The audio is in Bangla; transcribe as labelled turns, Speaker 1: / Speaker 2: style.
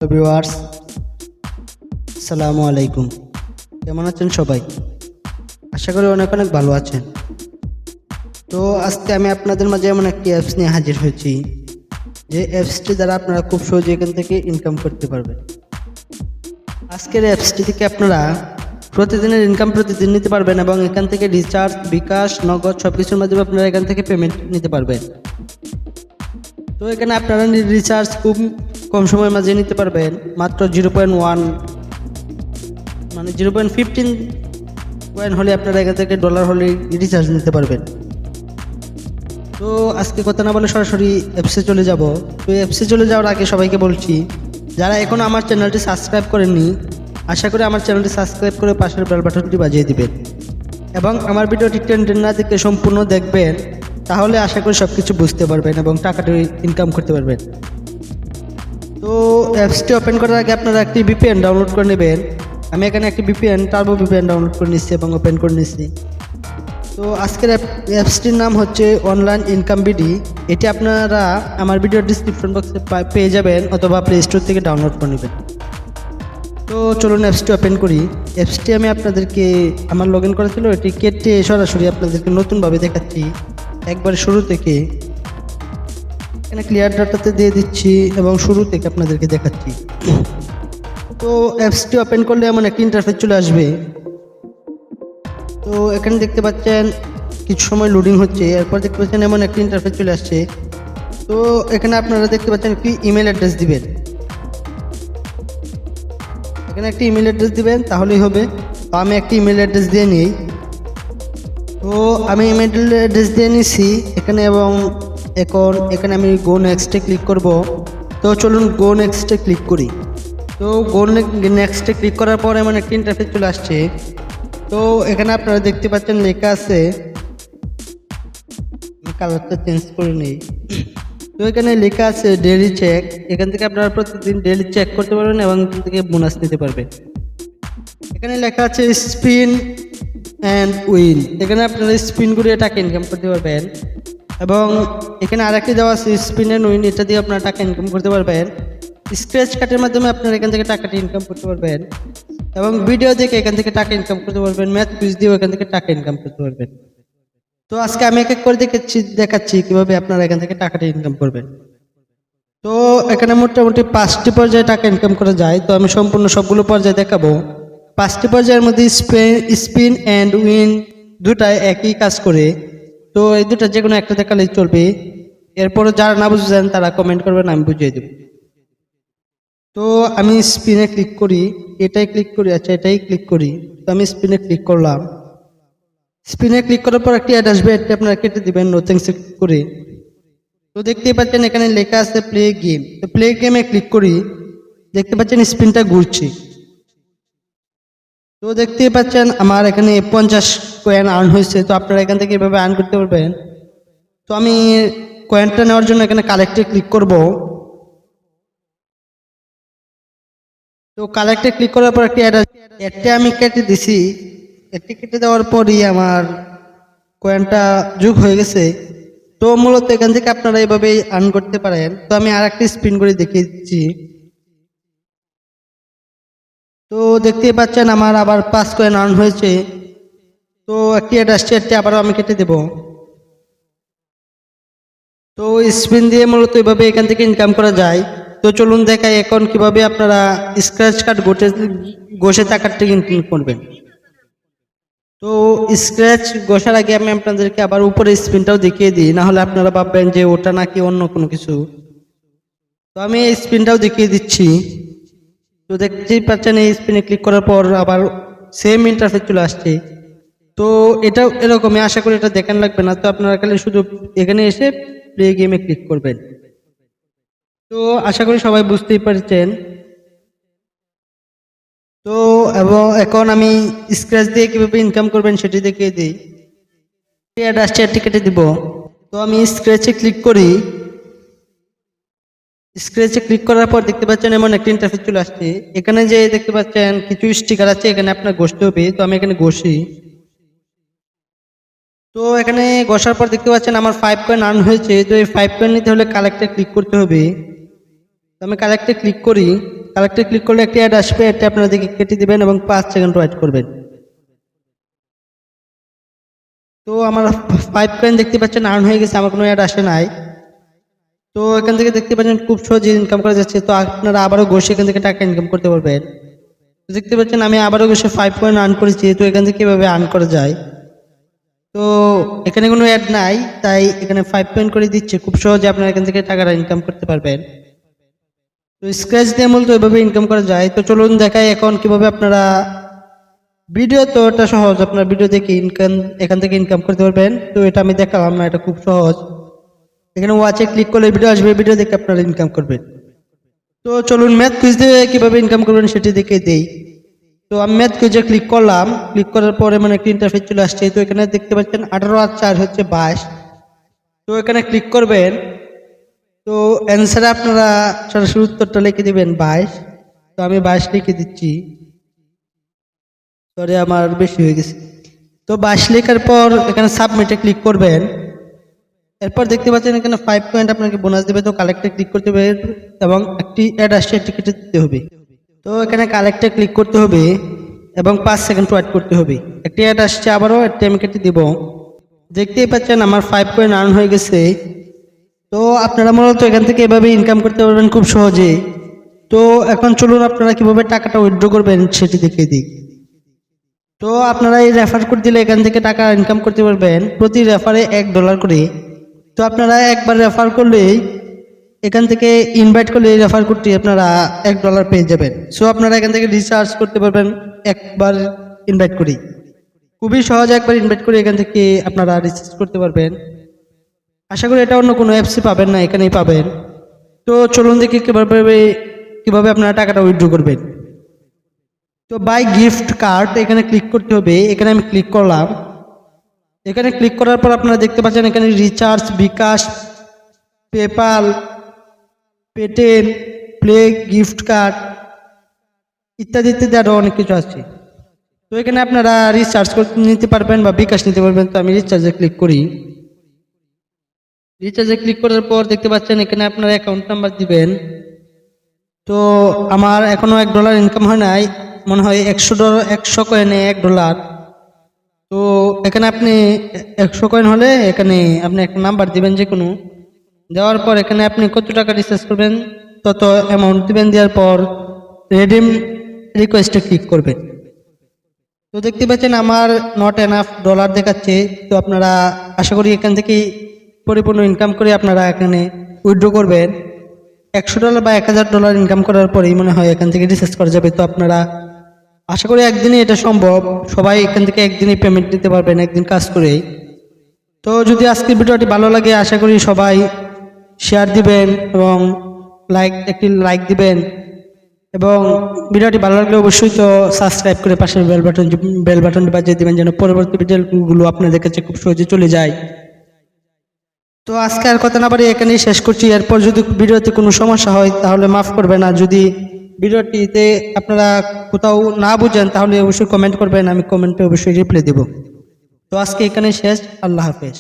Speaker 1: হ্যালো ভিউয়ার্স, আসসালামু আলাইকুম। কেমন আছেন সবাই? আশা করি অনেক অনেক ভালো আছেন। তো আজকে আমি আপনাদের মাঝে এমন একটি অ্যাপস নিয়ে হাজির হয়েছি, যে অ্যাপসটি দ্বারা আপনারা খুব সহজে এখান থেকে ইনকাম করতে পারবেন। আজকের অ্যাপসটি থেকে আপনারা প্রতিদিনের ইনকাম প্রতিদিন নিতে পারবেন এবং এখান থেকে রিচার্জ, বিকাশ, নগদ সব কিছুর মাধ্যমে আপনারা এখান থেকে পেমেন্ট নিতে পারবেন। তো এখানে আপনারা রিচার্জ খুব কম সময়ের মাঝে নিতে পারবেন, মাত্র 0.1 মানে 0.15 কয়েন হলে আপনারা এখান থেকে ডলার হলে রিচার্জ নিতে পারবেন। তো আজকে কথা না বলে সরাসরি অ্যাপসে চলে যাব। তো অ্যাপসে চলে যাওয়ার আগে সবাইকে বলছি, যারা এখনও আমার চ্যানেলটি সাবস্ক্রাইব করেননি, আশা করি আমার চ্যানেলটি সাবস্ক্রাইব করে পাশের বেল বাটনটি বাজিয়ে দিবেন এবং আমার ভিডিওটি টেনে না দেখে সম্পূর্ণ দেখবেন, তাহলে আশা করি সব কিছু বুঝতে পারবেন এবং টাকাটি ইনকাম করতে পারবেন। তো অ্যাপসটি ওপেন করার আগে আপনারা একটি ভিপিএন ডাউনলোড করে নেবেন। আমি এখানে একটি টার্বো ভিপিএন ডাউনলোড করে নিচ্ছি এবং ওপেন করে নিচ্ছি। তো আজকের অ্যাপসটির নাম হচ্ছে অনলাইন ইনকাম বিডি। এটি আপনারা আমার ভিডিওর ডিসক্রিপশন বক্সে পেয়ে যাবেন অথবা প্লে স্টোর থেকে ডাউনলোড করে নেবেন। তো চলুন অ্যাপসটি ওপেন করি। অ্যাপসটি আমি আপনাদেরকে আমার লগ ইন করা ছিল, এটি কেটে সরাসরি আপনাদেরকে নতুনভাবে দেখাচ্ছি একবার শুরু থেকে। এখানে ক্লিয়ার ডাটাতে দিয়ে দিচ্ছি এবং শুরু থেকে আপনাদেরকে দেখাচ্ছি। তো অ্যাপসটি ওপেন করলে এমন একটি ইন্টারফেস চলে আসবে। তো এখানে দেখতে পাচ্ছেন কিছু সময় লোডিং হচ্ছে, এরপর দেখতে পাচ্ছেন এমন একটি ইন্টারফেস চলে আসছে। তো এখানে আপনারা দেখতে পাচ্ছেন একটি ইমেল অ্যাড্রেস দিবেন। এখানে একটি ইমেল অ্যাড্রেস দিবেন, তাহলেই হবে। তো আমি একটি ইমেল অ্যাড্রেস দিয়ে নিই। তো আমি ইমেল অ্যাড্রেস দিয়ে নিছি এখানে, এবং এখন এখানে আমি গো নেক্সটে ক্লিক করব। তো চলুন গো নেক্সটে ক্লিক করি। তো গো নেক্সটে ক্লিক করার পর এমন একটি ইন্টারফেস চলে আসছে। তো এখানে আপনারা দেখতে পাচ্ছেন লেখা আছে, কালারটা চেঞ্জ করে নেই। তো এখানে লেখা আছে ডেইলি চেক। এখান থেকে আপনারা প্রতিদিন ডেইলি চেক করতে পারবেন এবং এখান থেকে বোনাস নিতে পারবেন। এখানে লেখা আছে স্পিন অ্যান্ড উইন। এখানে আপনারা স্পিন করে টাকা ইনকাম করতে পারবেন এবং এখানে আরেকটি দেওয়া আছে স্পিন অ্যান্ড উইন, এটা দিয়ে আপনারা টাকা ইনকাম করতে পারবেন। স্ক্র্যাচ কার্ডের মাধ্যমে আপনারা এখান থেকে টাকাটি ইনকাম করতে পারবেন এবং ভিডিও দেখে এখান থেকে টাকা ইনকাম করতে পারবেন। ম্যাথ কুইজ দিয়েও এখান থেকে টাকা ইনকাম করতে পারবেন। তো আজকে আমি এক এক করে দেখাচ্ছি কিভাবে আপনারা এখান থেকে টাকাটা ইনকাম করবেন। তো এখানে মোটামুটি 5টি পর্যায়ে টাকা ইনকাম করা যায়। তো আমি সম্পূর্ণ সবগুলো পর্যায়ে দেখাবো। 5টি পর্যায়ের মধ্যে স্পিন অ্যান্ড উইন দুটাই একই কাজ করে। তো এই দুটা যে কোনো একটা দেখালেই চলবে। এরপরে যারা না বুঝছেন তারা কমেন্ট করবেন, আমি বুঝিয়ে দেব। তো আমি স্পিনে ক্লিক করি, এটাই ক্লিক করি, আচ্ছা এটাই ক্লিক করি। তো আমি স্পিনে ক্লিক করলাম। স্পিনে ক্লিক করার পর একটি অ্যাড আসবে, এটি আপনারা কেটে দিবেন নো থ্যাঙ্কস করে। তো দেখতেই পাচ্ছেন এখানে লেখা আছে প্লে গেম। তো প্লে গেমে ক্লিক করি, দেখতে পাচ্ছেন স্পিনটা ঘুরছে। তো দেখতেই পাচ্ছেন আমার এখানে 50 কয়েন আর্ন হয়েছে। তো আপনারা এখান থেকে এভাবে আর্ন করতে পারবেন। তো আমি কয়েনটা নেওয়ার জন্য এখানে কালেক্টে ক্লিক করব। তো কালেক্টে ক্লিক করার পর একটি অ্যাডটা আমি কেটে দিছি। একটি কেটে দেওয়ার পরই আমার কয়েনটা যোগ হয়ে গেছে। তো মূলত এখান থেকে আপনারা এইভাবেই আর্ন করতে পারেন। তো আমি আর একটি স্পিন করে দেখিয়ে দিচ্ছি। তো দেখতেই পাচ্ছেন আমার আবার 5 কয়েন আর্ন হয়েছে। তো একটি অ্যাড আসছে, একটি আবারও আমি কেটে দেব। তো স্পিন দিয়ে মূলত এইভাবে এখান থেকে ইনকাম করা যায়। তো চলুন দেখাই এখন কিভাবে আপনারা স্ক্র্যাচ কার্ড ঘষে টাকাটা ইনকাম করবেন। তো স্ক্র্যাচ ঘষার আগে আমি আপনাদেরকে আবার উপরে স্পিনটাও দেখিয়ে দিই, না হলে আপনারা ভাববেন যে ওটা নাকি অন্য কোনো কিছু। তো আমি এই স্পিনটাও দেখিয়ে দিচ্ছি। তো দেখতেই পাচ্ছেন এই স্পিনে ক্লিক করার পর আবার সেম ইন্টারফেস চলে আসছে। তো এটাও এরকমই, আশা করি এটা দেখান লাগবে না। তো আপনারা খালি শুধু এখানে এসে প্লে গেমে ক্লিক করবেন। তো আশা করি সবাই বুঝতেই পারছেন। তো এবং এখন আমি স্ক্র্যাচ দিয়ে কিভাবে ইনকাম করবেন সেটি দেখিয়ে দিই। অ্যাড আসছে, অ্যাডটি কেটে দিব। তো আমি স্ক্র্যাচে ক্লিক করি। স্ক্র্যাচে ক্লিক করার পর দেখতে পাচ্ছেন এমন একটা ইন্টারফেস চলে আসছে। এখানে যে দেখতে পাচ্ছেন কিছু স্টিকার আছে, এখানে আপনার ঘষতে হবে। তো আমি এখানে ঘষি। তো এখানে ঘষার পর দেখতে পাচ্ছেন আমার 5 কয়েন আর্ন হয়েছে। তো এই 5 কয়েন নিতে হলে কালেক্টে ক্লিক করতে হবে। তো আমি কালেক্টে ক্লিক করি। কালেক্টে ক্লিক করলে একটি অ্যাড আসবে, এটা আপনারা দিকে কেটে দিবেন এবং 5 সেকেন্ড ওয়েট করবেন। তো আমার 5 কয়েন দেখতে পাচ্ছেন আর্ন হয়ে গেছে, আমার কোনো অ্যাড আসে নাই। তো এখান থেকে দেখতে পাচ্ছেন খুব সহজে ইনকাম করা যাচ্ছে। তো আপনারা আবারও বসে এখান থেকে টাকা ইনকাম করতে পারবেন। তো দেখতে পাচ্ছেন আমি আবারও বসে 5 কয়েন আর্ন করেছি। তো এখান থেকে কিভাবে আর্ন করা যায়, তো এখানে কোনো অ্যাড নাই, তাই এখানে 5 পয়েন্ট করে দিচ্ছে। খুব সহজে আপনারা এখান থেকে টাকাটা ইনকাম করতে পারবেন। তো স্ক্র্যাচ দিয়ে মূলত এভাবে ইনকাম করা যায়। তো চলুন দেখাই এখন কিভাবে আপনারা ভিডিও, তো এটা সহজ, আপনার ভিডিও দেখে এখান থেকে ইনকাম করতে পারবেন। তো এটা আমি দেখালাম না, এটা খুব সহজ। এখানে ওয়াচে ক্লিক করলে ভিডিও আসবে, ভিডিও দেখে আপনারা ইনকাম করবেন। তো চলুন ম্যাথ কুইজ দিয়ে কিভাবে ইনকাম করবেন সেটি দেখে দেই। তো আমি ম্যাথ কুইজে ক্লিক করলাম, ক্লিক করার পরে মানে একটা ইন্টারফেস চলে আসছে। তো এখানে দেখতে পাচ্ছেন 18 আর 4 হচ্ছে 22। তো এখানে ক্লিক করবেন। তো অ্যান্সারে আপনারা সরাসরি উত্তরটা লিখে দিবেন 22। তো আমি 22 লিখে দিচ্ছি, সরি আমার বেশি হয়ে গেছে। তো 22 লেখার পর এখানে সাবমিটে ক্লিক করবেন। এরপর দেখতে পাচ্ছেন এখানে 5 পয়েন্ট আপনাকে বোনাস দেবে। তো কালেক্টে ক্লিক করতে হবে এবং একটি অ্যাড আসছে, টিকিটে দিতে হবে। তো এখানে কালেক্টে ক্লিক করতে হবে এবং 5 সেকেন্ড ওয়েট করতে হবে। একটি অ্যাড আসছে, আবারও একটি আমি কেটে দিব। দেখতেই পাচ্ছেন আমার 5 পয়েন্ট আর্ন হয়ে গেছে। তো আপনারা মূলত এখান থেকে এভাবে ইনকাম করতে পারবেন খুব সহজে। তো এখন চলুন আপনারা কিভাবে টাকাটা উইথড্র করবেন সেটি দেখিয়ে দিই। তো আপনারা এই রেফার কোড দিলে এখান থেকে টাকা ইনকাম করতে পারবেন, প্রতি রেফারে $1 করে। তো আপনারা একবার রেফার করলেই এখান থেকে ইনভাইট করলে এই রেফার কোডটি আপনারা $1 পেয়ে যাবেন। সো আপনারা এখান থেকে রিচার্জ করতে পারবেন একবার ইনভাইট করি। খুবই সহজ, একবার ইনভাইট করে এখান থেকে আপনারা রিচার্জ করতে পারবেন। আশা করি এটা অন্য কোনো অ্যাপসে পাবেন না, এখানেই পাবেন। তো চলুন দেখি কিভাবে আপনারা টাকাটা উইথড্র করবেন। তো বাই গিফট কার্ড এখানে ক্লিক করতে হবে। এখানে আমি ক্লিক করলাম। এখানে ক্লিক করার পর আপনারা দেখতে পাচ্ছেন এখানে recharge, bKash, PayPal, Paytm, play gift card ইত্যাদি ইত্যাদি আরও অনেক কিছু আছে। তো এখানে আপনারা রিচার্জ নিতে পারবেন বা বিকাশ নিতে পারবেন। তো আমি রিচার্জে ক্লিক করি। রিচার্জে ক্লিক করার পর দেখতে পাচ্ছেন এখানে আপনার অ্যাকাউন্ট নাম্বার দিবেন। তো আমার এখনো $1 ইনকাম হয় নাই, মনে হয় $100 কয়েনে $1। তো এখানে আপনি 100 কয়েন হলে এখানে আপনি একটা নাম্বার দিবেন, যে কোনো দেওয়ার পর এখানে আপনি কত টাকা রিচার্জ করবেন তত অ্যামাউন্ট দিবেন। দেওয়ার পর রেডিম রিকোয়েস্টে ক্লিক করবেন। তো দেখতে পাচ্ছেন আমার নট এনাফ ডলার দেখাচ্ছে। তো আপনারা আশা করি এখান থেকে পরিপূর্ণ ইনকাম করে আপনারা এখানে উইথড্র করবেন। $100 বা $1000 ইনকাম করার পরেই মনে হয় এখান থেকে রিচার্জ করা যাবে। তো আপনারা আশা করি একদিনই এটা সম্ভব, সবাই এখান থেকে একদিনই পেমেন্ট নিতে পারবেন একদিন কাজ করে। তো যদি আজকের ভিডিওটি ভালো লাগে আশা করি সবাই শেয়ার দিবেন এবং একটি লাইক দিবেন, এবং ভিডিওটি ভালো লাগলে অবশ্যই তো সাবস্ক্রাইব করে পাশের বেল বাটনটি বাজিয়ে দিবেন, যেন পরবর্তী ভিডিওগুলো আপনাদের কাছে খুব সহজে চলে যায়। তো আজকে আর কথা না বাড়ি এখানেই শেষ করছি। এরপর যদি ভিডিওতে কোনো সমস্যা হয় তাহলে মাফ করবেন, আর যদি ভিডিওটিতে আপনারা কোথাও না বুঝেন তাহলে অবশ্যই কমেন্ট করবেন, আমি কমেন্টে অবশ্যই রিপ্লাই দেব। তো আজকে এখানে শেষ, আল্লাহ হাফেজ।